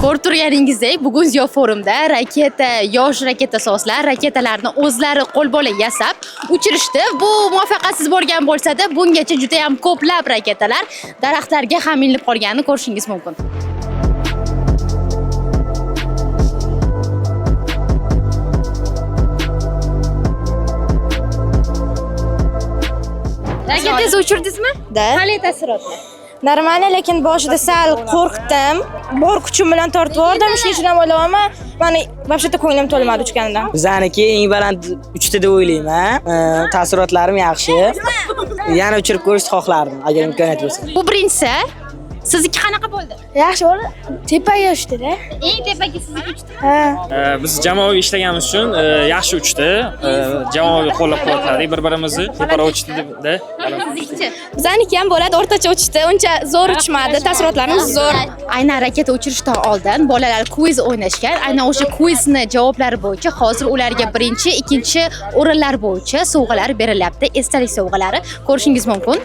Ko'rib turganingizdek, bugun Ziyo forumda yosh rakettasozlar raketalarni o'zlari qo'lbola yasab uchirishdi. Bu muvaffaqiyatsiz bo'lgan bo'lsa-da, bungacha juda ham ko'plab raketalar daraxtlarga ham ilinib qolganini ko'rishingiz mumkin. Raketangizni uchirdingizmi? Da. Qanday taassurotlar? Normально, lekin boshida sal qo'rqdim. Bor kuchim bilan tortib yubordim. Shuning uchun ham o'ylayapman, meni вообще-то ko'nglim to'lmadi uchganidan. Bizaniki eng baland uchdi deb o'ylayman. Taassurotlarim yaxshi. Yana uchirib ko'rishni xohlardim agar imkoniyat bo'lsa. Bu birinchisi. Sizniki qanaqa bo'ldi? Yaxshi bo'ldi. Tepaga uchdi-da. Eng tepaga sizniki uchdimi? Ha. Biz jamoaviy ishlaganimiz uchun yaxshi uchdi. Jamoaviy qo'llab-quvvatladik bir-birimizni. Teparoq uchdi deb-da. Siznikichi? Bizaniki ham bo'ladi, o'rtacha uchdi. Uncha zo'r uchmadi. Taassurotlarimiz zo'r. Aynan raketa uchirishdan oldin bolalar kviz o'ynashgan. Aynan o'sha kvizni javoblari bo'yicha hozir ularga birinchi, ikkinchi o'rinlar bo'yicha sovg'alar berilyapti. Esdalik sovg'alari ko'rishingiz mumkin.